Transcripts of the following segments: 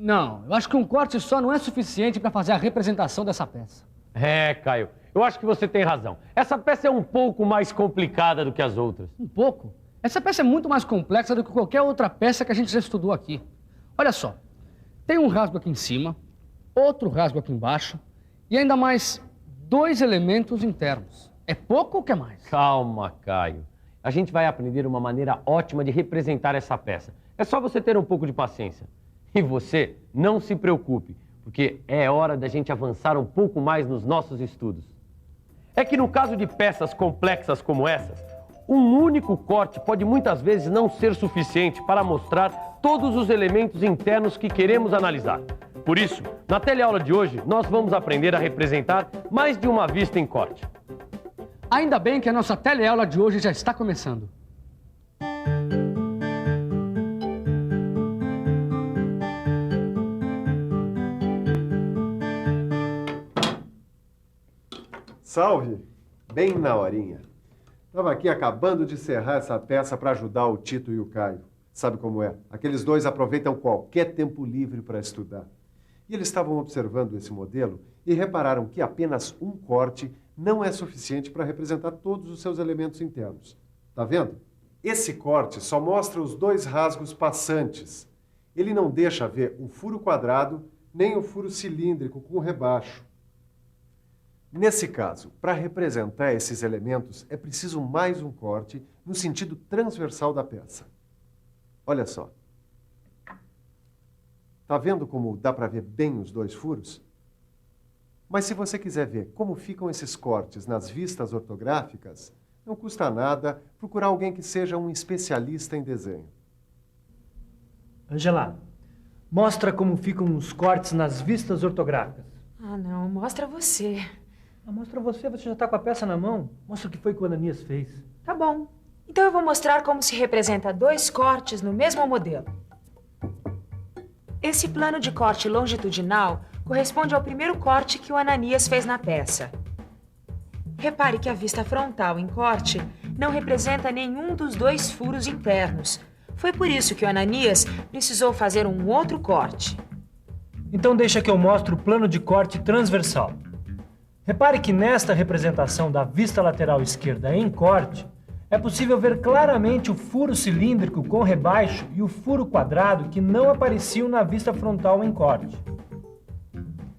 Não, eu acho que um corte só não é suficiente para fazer a representação dessa peça. É, Caio, eu acho que você tem razão. Essa peça é um pouco mais complicada do que as outras. Um pouco? Essa peça é muito mais complexa do que qualquer outra peça que a gente já estudou aqui. Olha só, tem um rasgo aqui em cima, outro rasgo aqui embaixo e ainda mais 2 elementos internos. É pouco ou quer mais? Calma, Caio. A gente vai aprender uma maneira ótima de representar essa peça. É só você ter um pouco de paciência. E você não se preocupe, porque é hora da gente avançar um pouco mais nos nossos estudos. É que no caso de peças complexas como essas, um único corte pode muitas vezes não ser suficiente para mostrar todos os elementos internos que queremos analisar. Por isso, na teleaula de hoje, nós vamos aprender a representar mais de uma vista em corte. Ainda bem que a nossa teleaula de hoje já está começando. Salve! Bem na horinha. Estava aqui acabando de encerrar essa peça para ajudar o Tito e o Caio. Sabe como é? Aqueles dois aproveitam qualquer tempo livre para estudar. E eles estavam observando esse modelo e repararam que apenas um corte não é suficiente para representar todos os seus elementos internos. Tá vendo? Esse corte só mostra os 2 rasgos passantes. Ele não deixa ver o furo quadrado nem o furo cilíndrico com rebaixo. Nesse caso, para representar esses elementos, é preciso mais um corte no sentido transversal da peça. Olha só. Tá vendo como dá para ver bem os 2 furos? Mas se você quiser ver como ficam esses cortes nas vistas ortográficas, não custa nada procurar alguém que seja um especialista em desenho. Angela, mostra como ficam os cortes nas vistas ortográficas. Ah, não. Mostra você. Mostra você já está com a peça na mão. Mostra o que foi que o Ananias fez. Tá bom. Então eu vou mostrar como se representa 2 cortes no mesmo modelo. Esse plano de corte longitudinal corresponde ao primeiro corte que o Ananias fez na peça. Repare que a vista frontal em corte não representa nenhum dos 2 furos internos. Foi por isso que o Ananias precisou fazer um outro corte. Então deixa que eu mostre o plano de corte transversal. Repare que nesta representação da vista lateral esquerda em corte, é possível ver claramente o furo cilíndrico com rebaixo e o furo quadrado que não apareciam na vista frontal em corte.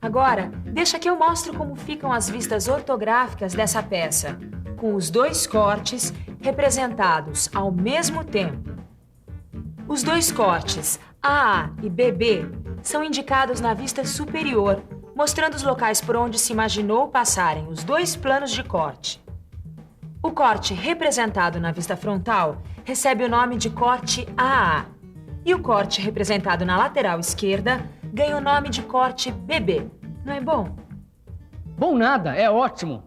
Agora, deixa que eu mostro como ficam as vistas ortográficas dessa peça, com os 2 cortes representados ao mesmo tempo. Os 2 cortes, AA e BB, são indicados na vista superior, mostrando os locais por onde se imaginou passarem os 2 planos de corte. O corte representado na vista frontal recebe o nome de corte AA, e o corte representado na lateral esquerda ganha o nome de corte BB. Não é bom? Bom nada, é ótimo.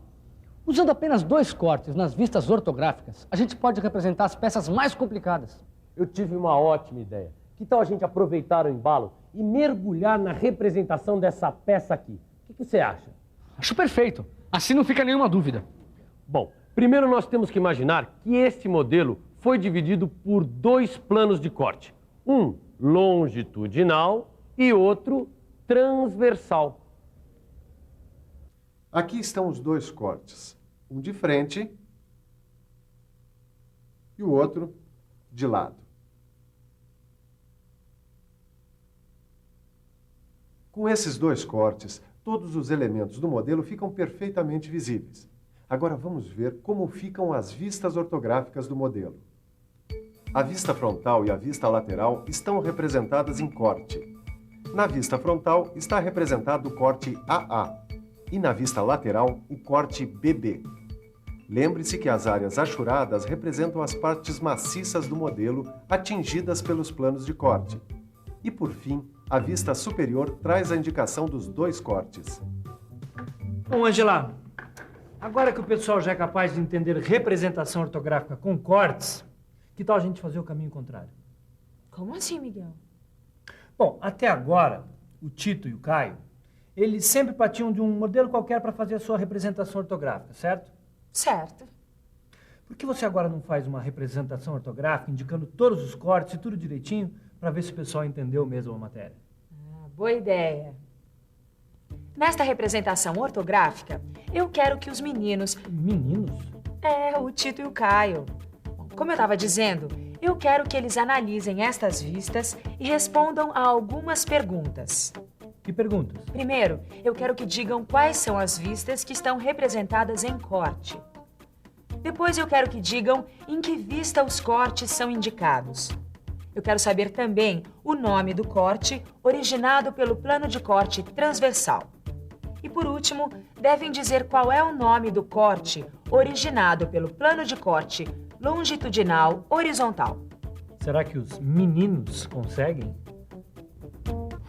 Usando apenas 2 cortes nas vistas ortográficas, a gente pode representar as peças mais complicadas. Eu tive uma ótima ideia. Que tal a gente aproveitar o embalo e mergulhar na representação dessa peça aqui? O que você acha? Acho perfeito. Assim não fica nenhuma dúvida. Bom, primeiro nós temos que imaginar que este modelo foi dividido por 2 planos de corte. Um longitudinal e outro transversal. Aqui estão os 2 cortes. Um de frente e o outro de lado. Com esses 2 cortes, todos os elementos do modelo ficam perfeitamente visíveis. Agora vamos ver como ficam as vistas ortográficas do modelo. A vista frontal e a vista lateral estão representadas em corte. Na vista frontal está representado o corte AA e na vista lateral o corte BB. Lembre-se que as áreas achuradas representam as partes maciças do modelo atingidas pelos planos de corte. E por fim, a vista superior traz a indicação dos 2 cortes. Bom, Angela, agora que o pessoal já é capaz de entender representação ortográfica com cortes, que tal a gente fazer o caminho contrário? Como assim, Miguel? Bom, até agora, o Tito e o Caio, eles sempre partiam de um modelo qualquer para fazer a sua representação ortográfica, certo? Certo. Por que você agora não faz uma representação ortográfica indicando todos os cortes e tudo direitinho para ver se o pessoal entendeu mesmo a matéria? Boa ideia. Nesta representação ortográfica, eu quero que os meninos... Meninos? O Tito e o Caio. Como eu estava dizendo, eu quero que eles analisem estas vistas e respondam a algumas perguntas. Que perguntas? Primeiro, eu quero que digam quais são as vistas que estão representadas em corte. Depois eu quero que digam em que vista os cortes são indicados. Eu quero saber também o nome do corte originado pelo plano de corte transversal. E por último, devem dizer qual é o nome do corte originado pelo plano de corte longitudinal horizontal. Será que os meninos conseguem?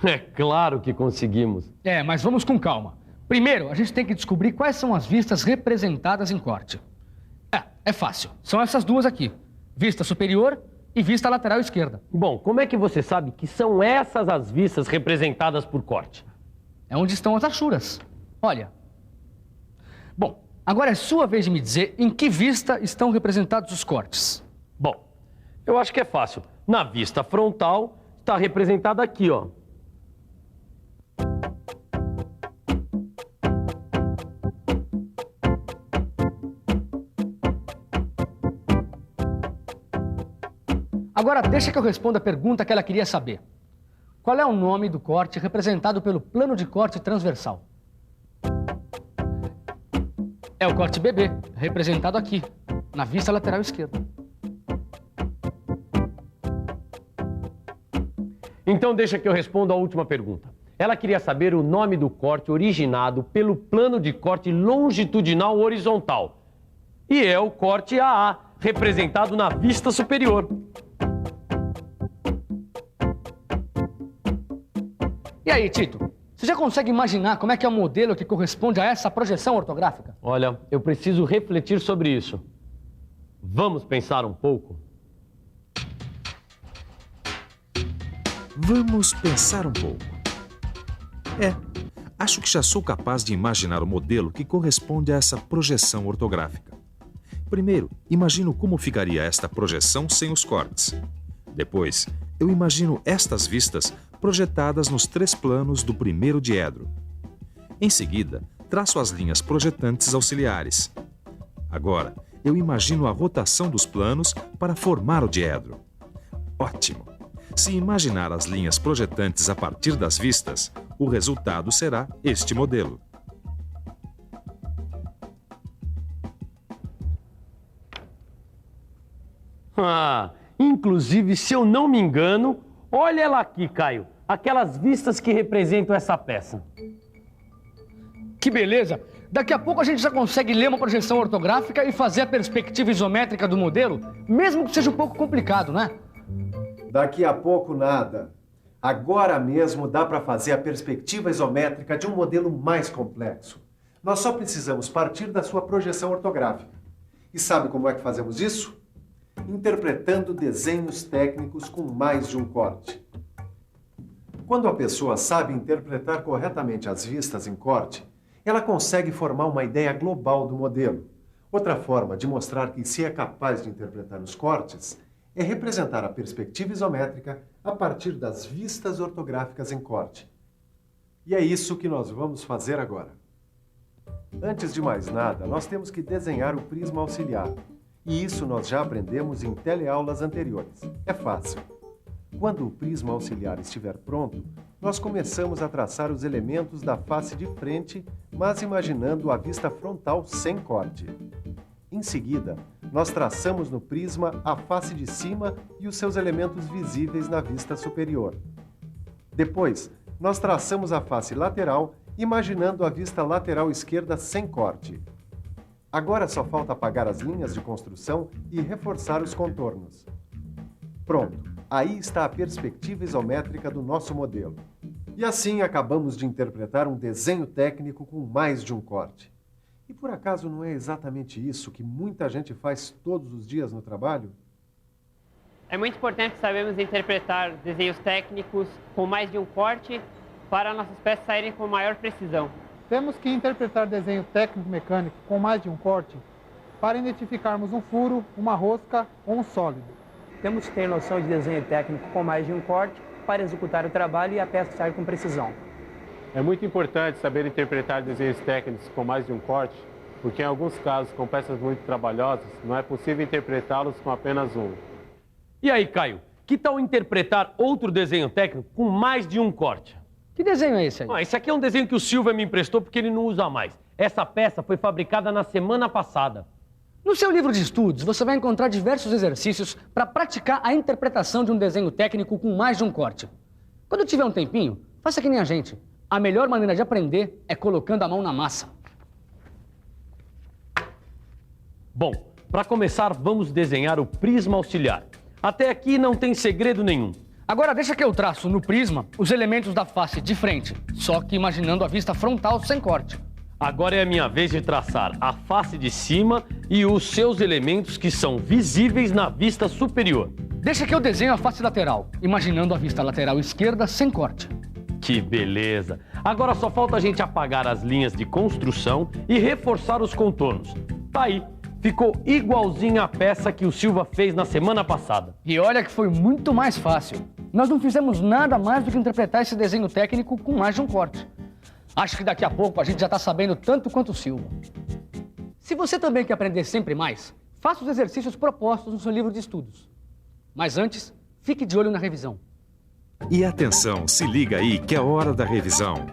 É claro que conseguimos. Mas vamos com calma. Primeiro, a gente tem que descobrir quais são as vistas representadas em corte. É fácil. São essas duas aqui. Vista superior e vista lateral esquerda. Bom, como é que você sabe que são essas as vistas representadas por corte? É onde estão as achuras. Olha. Bom, agora é sua vez de me dizer em que vista estão representados os cortes. Bom, eu acho que é fácil. Na vista frontal, está representada aqui, ó. Agora deixa que eu responda a pergunta que ela queria saber. Qual é o nome do corte representado pelo plano de corte transversal? É o corte BB, representado aqui, na vista lateral esquerda. Então deixa que eu responda a última pergunta. Ela queria saber o nome do corte originado pelo plano de corte longitudinal horizontal. E é o corte AA, representado na vista superior. E aí, Tito? Você já consegue imaginar como é que é o modelo que corresponde a essa projeção ortográfica? Olha, eu preciso refletir sobre isso. Vamos pensar um pouco? Vamos pensar um pouco. Acho que já sou capaz de imaginar o modelo que corresponde a essa projeção ortográfica. Primeiro, imagino como ficaria esta projeção sem os cortes. Depois, eu imagino estas vistas projetadas nos 3 planos do primeiro diedro. Em seguida, traço as linhas projetantes auxiliares. Agora, eu imagino a rotação dos planos para formar o diedro. Ótimo! Se imaginar as linhas projetantes a partir das vistas, o resultado será este modelo. Inclusive, se eu não me engano, olha ela aqui, Caio. Aquelas vistas que representam essa peça. Que beleza! Daqui a pouco a gente já consegue ler uma projeção ortográfica e fazer a perspectiva isométrica do modelo, mesmo que seja um pouco complicado, né? Daqui a pouco nada. Agora mesmo dá para fazer a perspectiva isométrica de um modelo mais complexo. Nós só precisamos partir da sua projeção ortográfica. E sabe como é que fazemos isso? Interpretando desenhos técnicos com mais de um corte. Quando a pessoa sabe interpretar corretamente as vistas em corte, ela consegue formar uma ideia global do modelo. Outra forma de mostrar que se é capaz de interpretar os cortes é representar a perspectiva isométrica a partir das vistas ortográficas em corte. E é isso que nós vamos fazer agora. Antes de mais nada, nós temos que desenhar o prisma auxiliar. E isso nós já aprendemos em teleaulas anteriores. É fácil. Quando o prisma auxiliar estiver pronto, nós começamos a traçar os elementos da face de frente, mas imaginando a vista frontal sem corte. Em seguida, nós traçamos no prisma a face de cima e os seus elementos visíveis na vista superior. Depois, nós traçamos a face lateral, imaginando a vista lateral esquerda sem corte. Agora só falta apagar as linhas de construção e reforçar os contornos. Pronto, aí está a perspectiva isométrica do nosso modelo. E assim acabamos de interpretar um desenho técnico com mais de um corte. E por acaso não é exatamente isso que muita gente faz todos os dias no trabalho? É muito importante sabermos interpretar desenhos técnicos com mais de um corte para nossas peças saírem com maior precisão. Temos que interpretar desenho técnico-mecânico com mais de um corte para identificarmos um furo, uma rosca ou um sólido. Temos que ter noção de desenho técnico com mais de um corte para executar o trabalho e a peça sair com precisão. É muito importante saber interpretar desenhos técnicos com mais de um corte, porque em alguns casos, com peças muito trabalhosas, não é possível interpretá-los com apenas um. E aí, Caio, que tal interpretar outro desenho técnico com mais de um corte? Que desenho é esse aí? Esse aqui é um desenho que o Silva me emprestou porque ele não usa mais. Essa peça foi fabricada na semana passada. No seu livro de estudos, você vai encontrar diversos exercícios para praticar a interpretação de um desenho técnico com mais de um corte. Quando tiver um tempinho, faça que nem a gente. A melhor maneira de aprender é colocando a mão na massa. Bom, para começar, vamos desenhar o prisma auxiliar. Até aqui não tem segredo nenhum. Agora deixa que eu traço no prisma os elementos da face de frente, só que imaginando a vista frontal sem corte. Agora é a minha vez de traçar a face de cima e os seus elementos que são visíveis na vista superior. Deixa que eu desenho a face lateral, imaginando a vista lateral esquerda sem corte. Que beleza! Agora só falta a gente apagar as linhas de construção e reforçar os contornos. Tá aí, ficou igualzinho à peça que o Silva fez na semana passada. E olha que foi muito mais fácil. Nós não fizemos nada mais do que interpretar esse desenho técnico com mais de um corte. Acho que daqui a pouco a gente já está sabendo tanto quanto o Silva. Se você também quer aprender sempre mais, faça os exercícios propostos no seu livro de estudos. Mas antes, fique de olho na revisão. E atenção, se liga aí que é hora da revisão.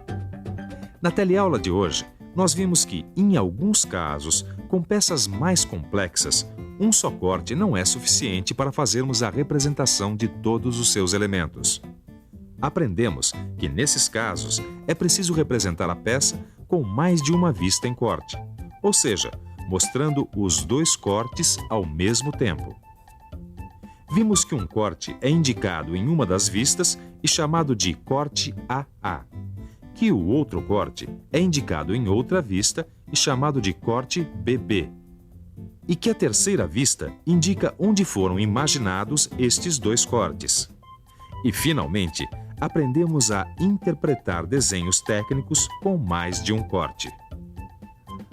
Na teleaula de hoje, nós vimos que, em alguns casos, com peças mais complexas, um só corte não é suficiente para fazermos a representação de todos os seus elementos. Aprendemos que, nesses casos, é preciso representar a peça com mais de uma vista em corte, ou seja, mostrando os dois cortes ao mesmo tempo. Vimos que um corte é indicado em uma das vistas e chamado de corte AA, que o outro corte é indicado em outra vista e chamado de corte BB, e que a terceira vista indica onde foram imaginados estes dois cortes. E, finalmente, aprendemos a interpretar desenhos técnicos com mais de um corte.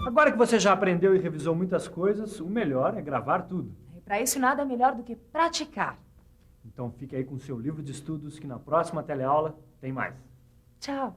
Agora que você já aprendeu e revisou muitas coisas, o melhor é gravar tudo. E para isso nada melhor do que praticar. Então fique aí com o seu livro de estudos que na próxima teleaula tem mais. Tchau.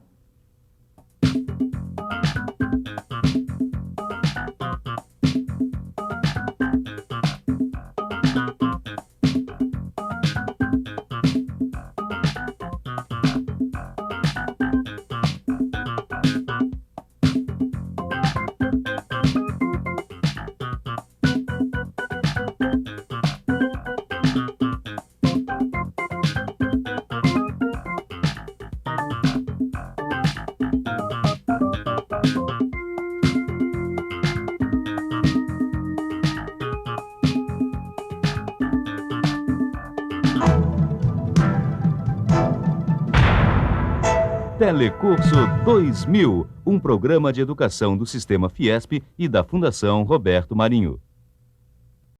Telecurso 2000, um programa de educação do Sistema Fiesp e da Fundação Roberto Marinho.